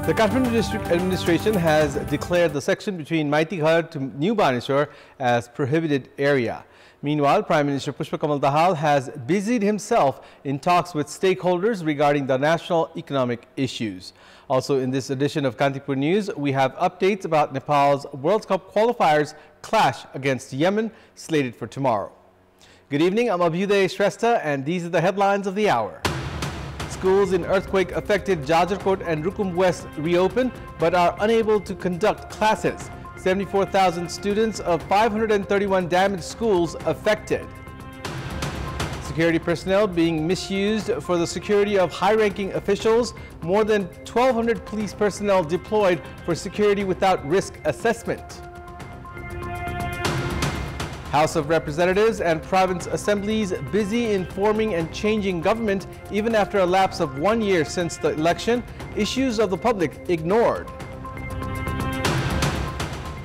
The Kathmandu District Administration has declared the section between Maitighar to New Baneshwar as prohibited area. Meanwhile, Prime Minister Pushpa Kamal Dahal has busied himself in talks with stakeholders regarding the national economic issues. Also in this edition of Kantipur News, we have updates about Nepal's World Cup qualifiers clash against Yemen slated for tomorrow. Good evening, I'm Abhyuday Shrestha and these are the headlines of the hour. Schools in earthquake-affected Jajarkot and Rukum West reopen but are unable to conduct classes. 74,000 students of 531 damaged schools affected. Security personnel being misused for the security of high-ranking officials. More than 1,200 police personnel deployed for security without risk assessment. House of Representatives and province assemblies busy in forming and changing government even after a lapse of 1 year since the election. Issues of the public ignored.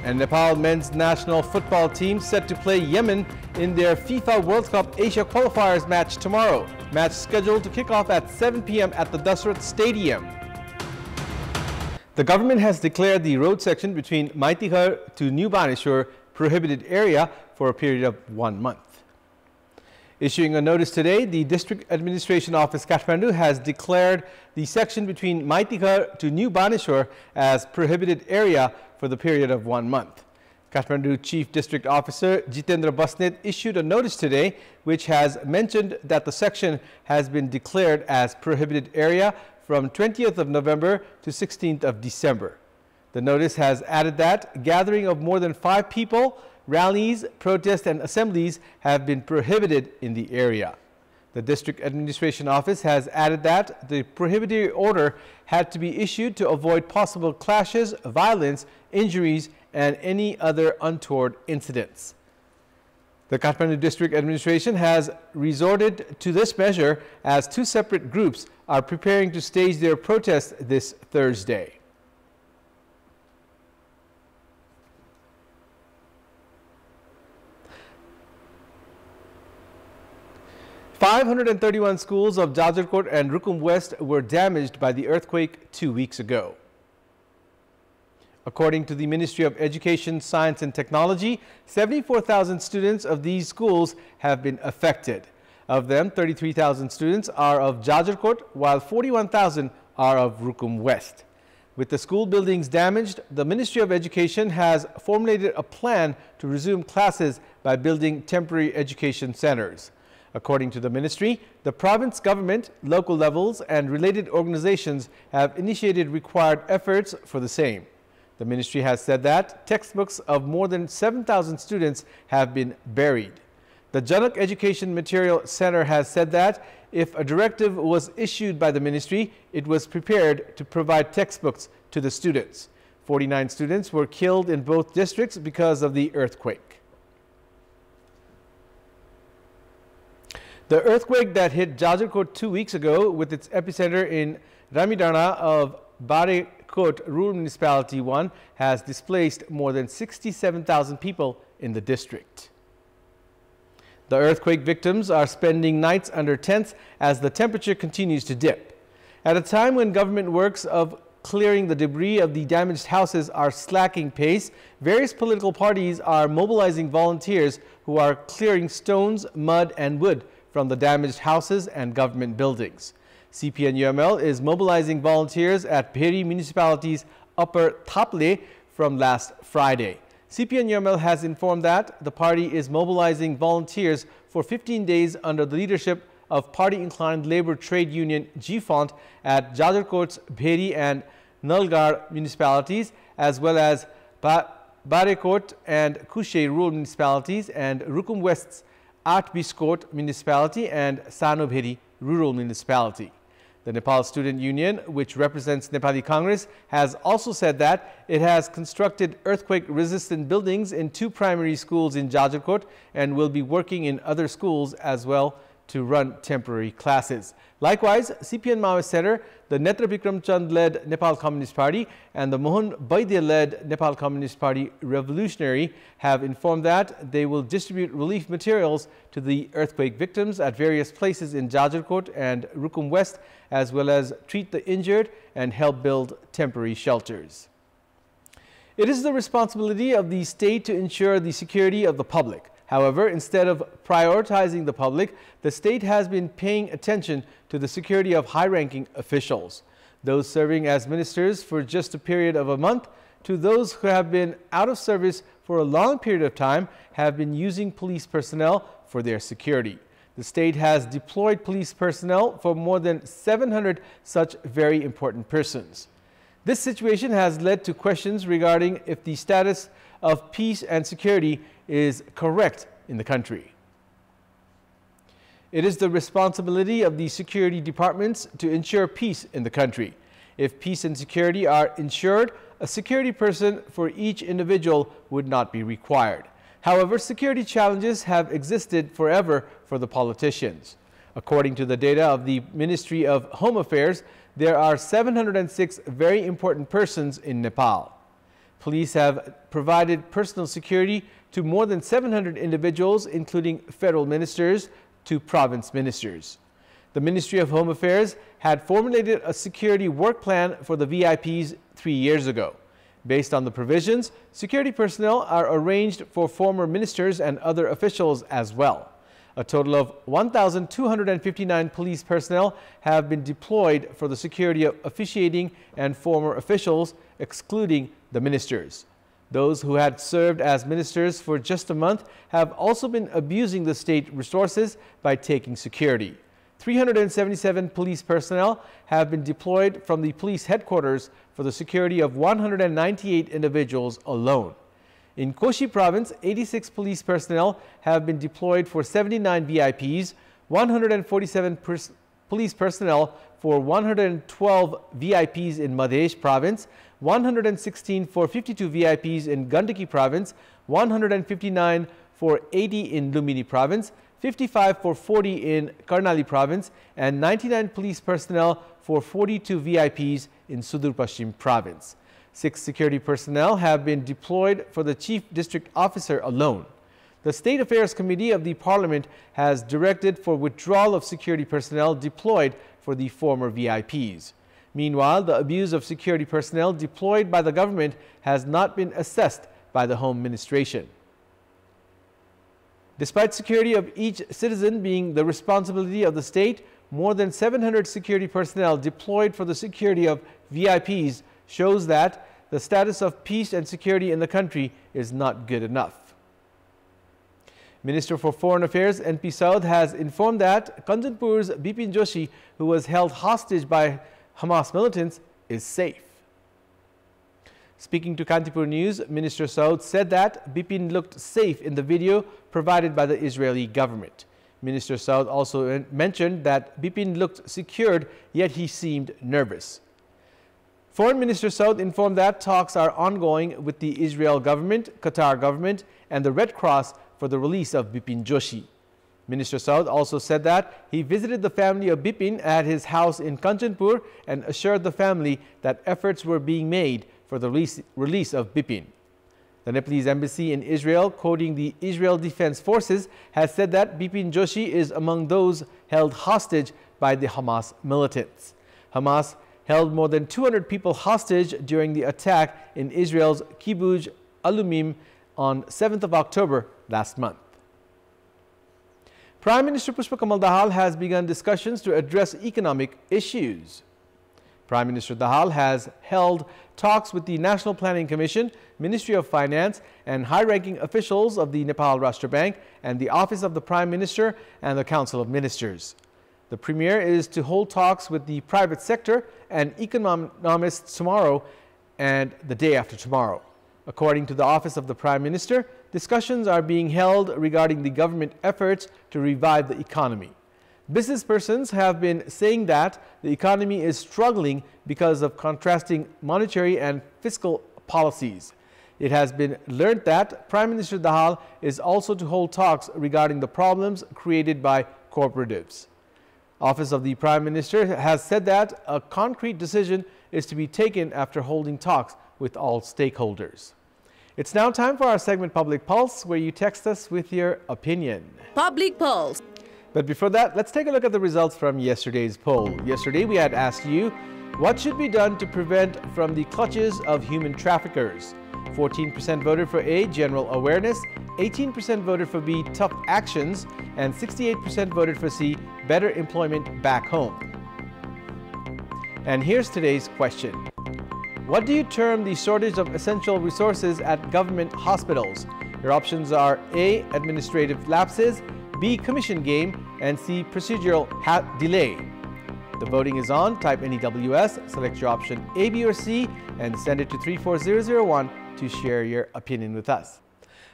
And Nepal men's national football team set to play Yemen in their FIFA World Cup Asia qualifiers match tomorrow. Match scheduled to kick off at 7 p.m. at the Dasrat Stadium. The government has declared the road section between Maitighar to New Baneshwar prohibited area for a period of 1 month. Issuing a notice today, the District Administration Office Kathmandu has declared the section between Maitighar to New Baneshwar as prohibited area for the period of 1 month. Kathmandu Chief District Officer Jitendra Basnet issued a notice today which has mentioned that the section has been declared as prohibited area from 20th of November to 16th of December. The notice has added that gathering of more than 5 people, rallies, protests and assemblies have been prohibited in the area. The District Administration Office has added that the prohibitory order had to be issued to avoid possible clashes, violence, injuries and any other untoward incidents. The Kathmandu District Administration has resorted to this measure as 2 separate groups are preparing to stage their protest this Thursday. "531 schools of Jajarkot and Rukum West were damaged by the earthquake 2 weeks ago. According to the Ministry of Education, Science and Technology, 74,000 students of these schools have been affected. Of them, 33,000 students are of Jajarkot, while 41,000 are of Rukum West. With the school buildings damaged, the Ministry of Education has formulated a plan to resume classes by building temporary education centers. According to the ministry, the province government, local levels and related organizations have initiated required efforts for the same. The ministry has said that textbooks of more than 7,000 students have been buried. The Janak Education Material Center has said that if a directive was issued by the ministry, it was prepared to provide textbooks to the students. 49 students were killed in both districts because of the earthquake. The earthquake that hit Jajarkot 2 weeks ago with its epicenter in Ramidana of Barekot Rural Municipality 1 has displaced more than 67,000 people in the district. The earthquake victims are spending nights under tents as the temperature continues to dip. At a time when government works of clearing the debris of the damaged houses are slacking pace, various political parties are mobilizing volunteers who are clearing stones, mud and wood from the damaged houses and government buildings. CPN-UML is mobilizing volunteers at Bheri Municipality's Upper Thaple from last Friday. CPN-UML has informed that the party is mobilizing volunteers for 15 days under the leadership of party-inclined labor trade union GFONT at Jajarkot's Bheri and Nalgar municipalities, as well as Barekot and Kushe rural municipalities and Rukum West's Atbiskot municipality and Sanobheri rural municipality. The Nepal Student Union, which represents Nepali Congress, has also said that it has constructed earthquake-resistant buildings in 2 primary schools in Jajarkot and will be working in other schools as well to run temporary classes. Likewise, CPN Maoist Center, the Netra Bikram Chand-led Nepal Communist Party and the Mohan Baidya-led Nepal Communist Party Revolutionary have informed that they will distribute relief materials to the earthquake victims at various places in Jajarkot and Rukum West, as well as treat the injured and help build temporary shelters. It is the responsibility of the state to ensure the security of the public. However, instead of prioritizing the public, the state has been paying attention to the security of high-ranking officials, those serving as ministers for just a period of a month to those who have been out of service for a long period of time have been using police personnel for their security. The state has deployed police personnel for more than 700 such very important persons. This situation has led to questions regarding if the status of peace and security is correct in the country. It is the responsibility of the security departments to ensure peace in the country. If peace and security are ensured, a security person for each individual would not be required. However, security challenges have existed forever for the politicians. According to the data of the Ministry of Home Affairs, there are 706 very important persons in Nepal. Police have provided personal security to more than 700 individuals, including federal ministers to province ministers. The Ministry of Home Affairs had formulated a security work plan for the VIPs 3 years ago. Based on the provisions, security personnel are arranged for former ministers and other officials as well. A total of 1,259 police personnel have been deployed for the security of officiating and former officials, excluding the ministers. Those who had served as ministers for just a month have also been abusing the state resources by taking security. 377 police personnel have been deployed from the police headquarters for the security of 198 individuals alone. In Koshi province, 86 police personnel have been deployed for 79 VIPs, 147 police personnel for 112 VIPs in Madhesh province, 116 for 52 VIPs in Gandaki province, 159 for 80 in Lumbini province, 55 for 40 in Karnali province, and 99 police personnel for 42 VIPs in Sudur Pashchim province. 6 security personnel have been deployed for the Chief District Officer alone. The State Affairs Committee of the Parliament has directed for withdrawal of security personnel deployed for the former VIPs. Meanwhile, the abuse of security personnel deployed by the government has not been assessed by the Home Administration. Despite security of each citizen being the responsibility of the state, more than 700 security personnel deployed for the security of VIPs shows that the status of peace and security in the country is not good enough. Minister for Foreign Affairs N.P. Saud has informed that Kantipur's Bipin Joshi, who was held hostage by Hamas militants, is safe. Speaking to Kantipur News, Minister Saud said that Bipin looked safe in the video provided by the Israeli government. Minister Saud also mentioned that Bipin looked secured, yet he seemed nervous. Foreign Minister Saud informed that talks are ongoing with the Israel government, Qatar government, and the Red Cross for the release of Bipin Joshi. Minister Saud also said that he visited the family of Bipin at his house in Kanchanpur and assured the family that efforts were being made for the release of Bipin. The Nepalese embassy in Israel, quoting the Israel Defense Forces, has said that Bipin Joshi is among those held hostage by the Hamas militants. Hamas held more than 200 people hostage during the attack in Israel's Kibbutz Alumim on 7th of October last month. Prime Minister Pushpa Kamal Dahal has begun discussions to address economic issues. Prime Minister Dahal has held talks with the National Planning Commission, Ministry of Finance, and high-ranking officials of the Nepal Rashtra Bank and the Office of the Prime Minister and the Council of Ministers. The Premier is to hold talks with the private sector and economists tomorrow and the day after tomorrow. According to the Office of the Prime Minister, discussions are being held regarding the government efforts to revive the economy. Business persons have been saying that the economy is struggling because of contrasting monetary and fiscal policies. It has been learned that Prime Minister Dahal is also to hold talks regarding the problems created by cooperatives. Office of the Prime Minister has said that a concrete decision is to be taken after holding talks with all stakeholders. It's now time for our segment Public Pulse, where you text us with your opinion. Public Pulse. But before that, let's take a look at the results from yesterday's poll. Yesterday, we had asked you, what should be done to prevent from the clutches of human traffickers? 14% voted for A, general awareness, 18% voted for B, tough actions, and 68% voted for C, better employment back home. And here's today's question. What do you term the shortage of essential resources at government hospitals? Your options are A, administrative lapses, B, commission game, and C, procedural delay. The voting is on. Type NEWS, select your option A, B, or C, and send it to 34001 to share your opinion with us.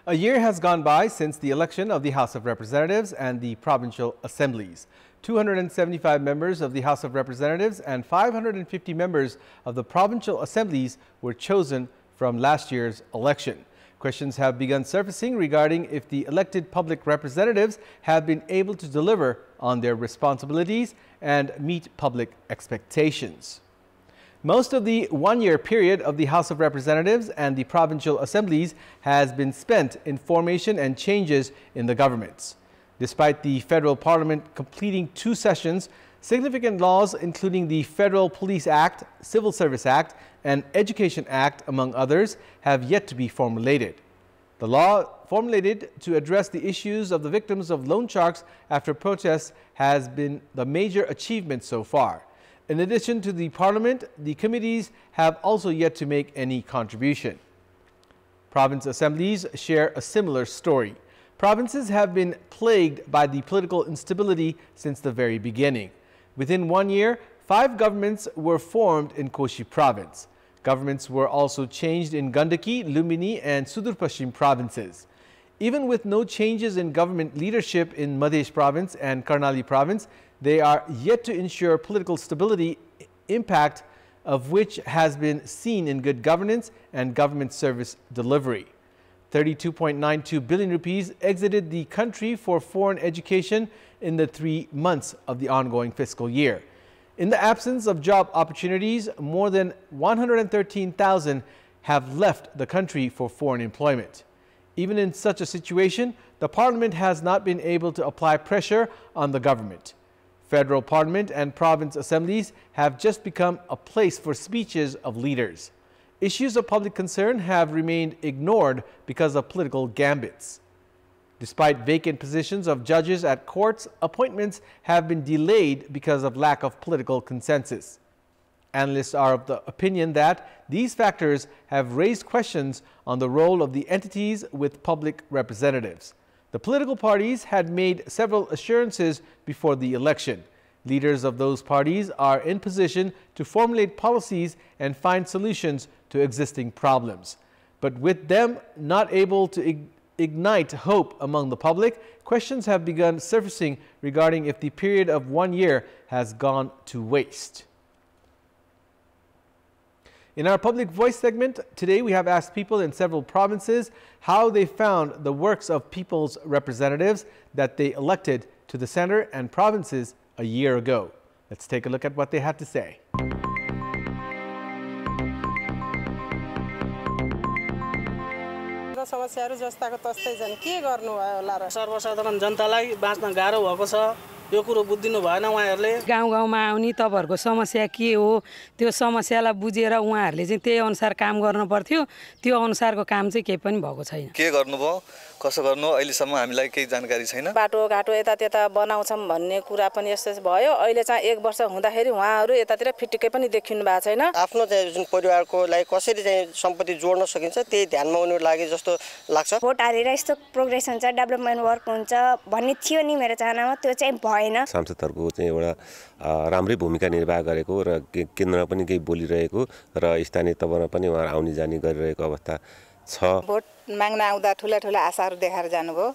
A year has gone by since the election of the House of Representatives and the provincial assemblies. 275 members of the House of Representatives and 550 members of the provincial assemblies were chosen from last year's election. Questions have begun surfacing regarding if the elected public representatives have been able to deliver on their responsibilities and meet public expectations. Most of the one-year period of the House of Representatives and the provincial assemblies has been spent in formation and changes in the governments. Despite the federal parliament completing 2 sessions, significant laws including the Federal Police Act, Civil Service Act, and Education Act, among others, have yet to be formulated. The law formulated to address the issues of the victims of loan sharks after protests has been the major achievement so far. In addition to the Parliament, the committees have also yet to make any contribution. Province assemblies share a similar story. Provinces have been plagued by the political instability since the very beginning. Within 1 year, 5 governments were formed in Koshi province. Governments were also changed in Gandaki, Lumbini, and Sudur Pashchim provinces. Even with no changes in government leadership in Madhya province and Karnali province, they are yet to ensure political stability, impact of which has been seen in good governance and government service delivery. 32.92 billion rupees exited the country for foreign education in the 3 months of the ongoing fiscal year. In the absence of job opportunities, more than 113,000 have left the country for foreign employment. Even in such a situation, the Parliament has not been able to apply pressure on the government. Federal Parliament and province assemblies have just become a place for speeches of leaders. Issues of public concern have remained ignored because of political gambits. Despite vacant positions of judges at courts, appointments have been delayed because of lack of political consensus. Analysts are of the opinion that these factors have raised questions on the role of the entities with public representatives. The political parties had made several assurances before the election. Leaders of those parties are in position to formulate policies and find solutions to existing problems. But with them not able to ignite hope among the public, questions have begun surfacing regarding if the period of 1 year has gone to waste. In our Public Voice segment, today we have asked people in several provinces how they found the works of people's representatives that they elected to the center and provinces a year ago. Let's take a look at what they had to say. समस्याहरु जस्ताको तस्तै छन् के गर्नु भयो होला र सर्वसाधारण जनतालाई बाँच्न गाह्रो भएको छ यो कुरो बुझ्दिनु भएन उहाँहरुले गाउँ गाउँमा आउने तपाईहरुको समस्या के हो त्यो समस्यालाई बुझेर उहाँहरुले चाहिँ त्यही अनुसार काम गर्न पर्थ्यो त्यो अनुसारको काम चाहिँ केही पनि भएको छैन के गर्नुभयो कसो गर्नु अहिलेसम्म हामीलाई केही जानकारी छैन बाटो घाटो यता त्यता बनाउँछम भन्ने कुरा पनि यस्तो भयो अहिले चाहिँ 1 वर्ष हुँदाखेरि उहाँहरु यतातिर फिटिकै पनि देखिनु भएको छैन आफ्नो चाहिँ जुन परिवारको लागि कसरी चाहिँ सम्पत्ति जोड्न सकिन्छ त्यही ध्यानमा उनीहरु लागि जस्तो लाग्छ भोट हालेर यस्तो प्रोग्रेस हुन्छ डेभलपमेन्ट वर्क हुन्छ भन्ने थियो नि मेरो चाहनामा त्यो चाहिँ भएन सांसदहरुको चाहिँ एउटा राम्रै भूमिका निर्वाह गरेको र केन्द्रमा पनि केही बोलिरहेको र स्थानीय तहमा पनि उहाँ आउने जाने गरिरहेको अवस्था छ भोट माग्न आउँदा ठुला ठुला आशाहरु देखाएर जानुभयो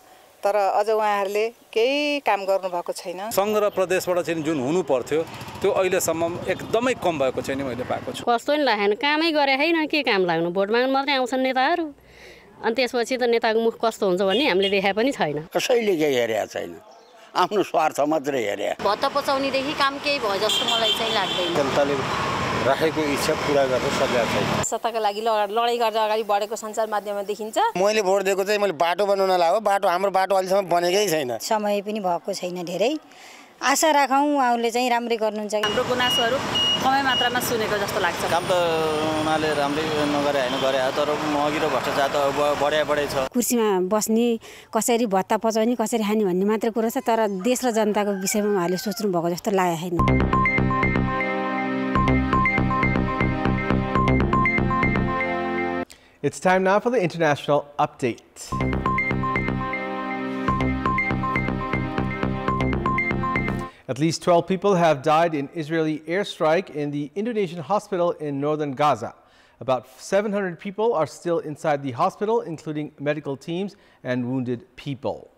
तर अझ उहाँहरुले केही काम गर्नु भएको छैन संघ र प्रदेशबाट चाहिँ जुन हुनु पर्थ्यो त्यो अहिलेसम्म एकदमै कम भएको छैन मैले पाएको छु कस्तो नि लागेन कामै गरे हैन के काम लाग्नु भोट माग्न मात्रै आउँछन् नेताहरु अनि त्यसपछि त नेताको मुख कस्तो हुन्छ भन्ने हामीले देखाए पनि छैन कसैले केही हेरेको छैन आफ्नो स्वार्थ मात्रै हेरे भत्ता पचाउनेदेखि काम केही भयो जस्तो मलाई चाहिँ लाग्दैन जनताले राखेको इच्छा पूरा गर्न सकेका छैन सत्ताका लागि लडाई गर्दा अगाडि बढेको सञ्चार माध्यममा देखिन्छ मैले भोट दिएको चाहिँ मैले बाटो बनाउन लाग्यो बाटो हाम्रो बाटो अहिलेसम्म बनेकै छैन समय पनि भएको छैन धेरै आशा राखौँ उहाँले चाहिँ राम्रै गर्नुहुन्छ हाम्रो गुनासोहरू कमै मात्रामा सुनेको जस्तो लाग्छ काम त उहाँले राम्रै नगरे हैन गरे तर महँगी र भ्रष्टाचार त बढे छ कुर्सीमा बस्ने कसरी भत्ता पचाउने कसरी खाने भन्ने मात्र कुरा छ तर देश र जनताको विषयमा उहाँले सोच्नु भएको जस्तो लागेको छैन It's time now for the international update. At least 12 people have died in Israeli airstrike in the Indonesian hospital in northern Gaza. About 700 people are still inside the hospital, including medical teams and wounded people.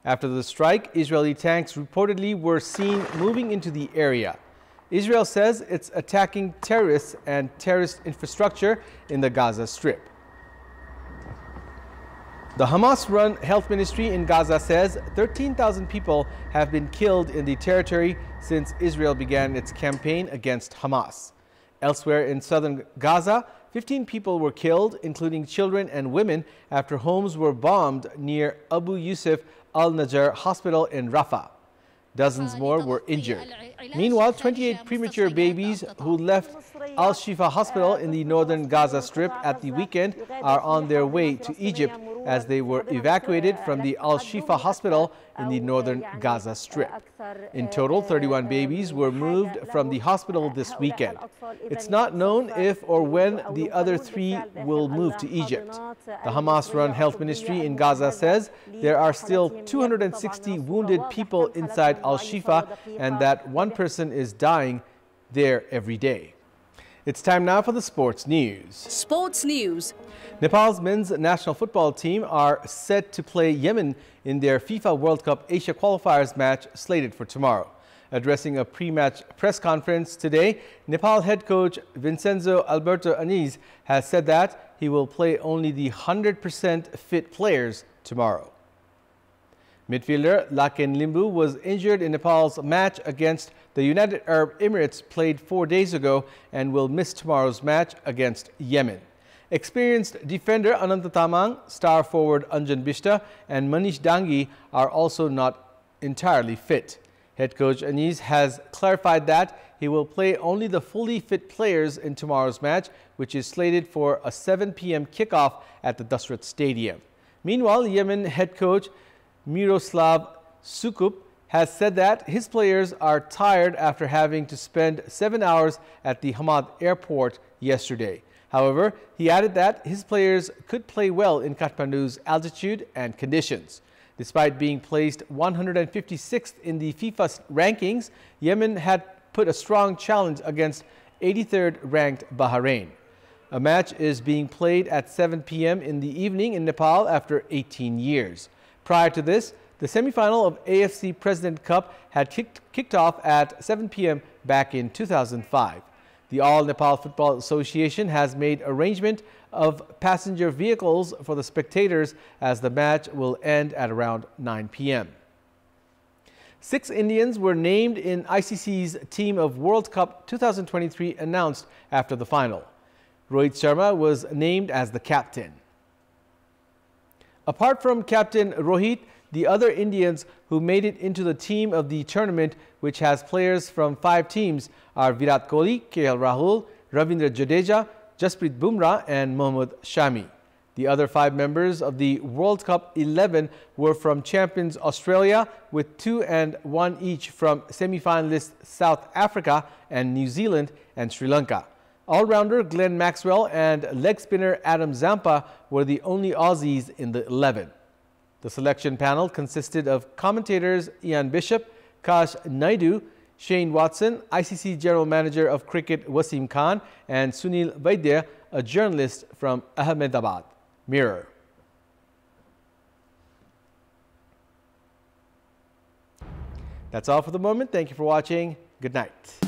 After the strike, Israeli tanks reportedly were seen moving into the area. Israel says it's attacking terrorists and terrorist infrastructure in the Gaza Strip. The Hamas-run health ministry in Gaza says 13,000 people have been killed in the territory since Israel began its campaign against Hamas. Elsewhere in southern Gaza, 15 people were killed, including children and women, after homes were bombed near Abu Yusuf al-Najjar Hospital in Rafah. Dozens more were injured. Meanwhile, 28 premature babies who left Al-Shifa Hospital in the northern Gaza Strip at the weekend are on their way to Egypt as they were evacuated from the Al-Shifa Hospital in the northern Gaza Strip. In total, 31 babies were moved from the hospital this weekend. It's not known if or when the other 3 will move to Egypt. The Hamas-run health ministry in Gaza says there are still 260 wounded people inside Al-Shifa and that one person is dying there every day. It's time now for the sports news. Sports news. Nepal's men's national football team are set to play Yemen in their FIFA World Cup Asia qualifiers match slated for tomorrow. Addressing a pre-match press conference today, Nepal head coach Vincenzo Alberto Aniz has said that he will play only the 100% fit players tomorrow. Midfielder Laken Limbu was injured in Nepal's match against the United Arab Emirates played 4 days ago and will miss tomorrow's match against Yemen. Experienced defender Ananta Tamang, star forward Anjan Bishta and Manish Dangi are also not entirely fit. Head coach Aniz has clarified that he will play only the fully fit players in tomorrow's match, which is slated for a 7 p.m. kickoff at the Dasrat Stadium. Meanwhile, Yemen head coach Miroslav Sukup has said that his players are tired after having to spend 7 hours at the Hamad airport yesterday. However, he added that his players could play well in Kathmandu's altitude and conditions. Despite being placed 156th in the FIFA rankings, Yemen had put a strong challenge against 83rd ranked Bahrain. A match is being played at 7 p.m. in the evening in Nepal after 18 years. Prior to this, the semi-final of AFC President Cup had kicked off at 7 p.m. back in 2005. The All Nepal Football Association has made arrangement of passenger vehicles for the spectators as the match will end at around 9 p.m. 6 Indians were named in ICC's Team of World Cup 2023 announced after the final. Rohit Sharma was named as the captain. Apart from Captain Rohit, the other Indians who made it into the team of the tournament, which has players from 5 teams, are Virat Kohli, KL Rahul, Ravindra Jadeja, Jasprit Bumrah and Mohammad Shami. The other 5 members of the World Cup 11 were from champions Australia, with 2 and 1 each from semi-finalists South Africa and New Zealand and Sri Lanka. All-rounder Glenn Maxwell and leg spinner Adam Zampa were the only Aussies in the 11. The selection panel consisted of commentators Ian Bishop, Kash Naidu, Shane Watson, ICC General Manager of Cricket Wasim Khan, and Sunil Vaidya, a journalist from Ahmedabad. Mirror. That's all for the moment. Thank you for watching. Good night.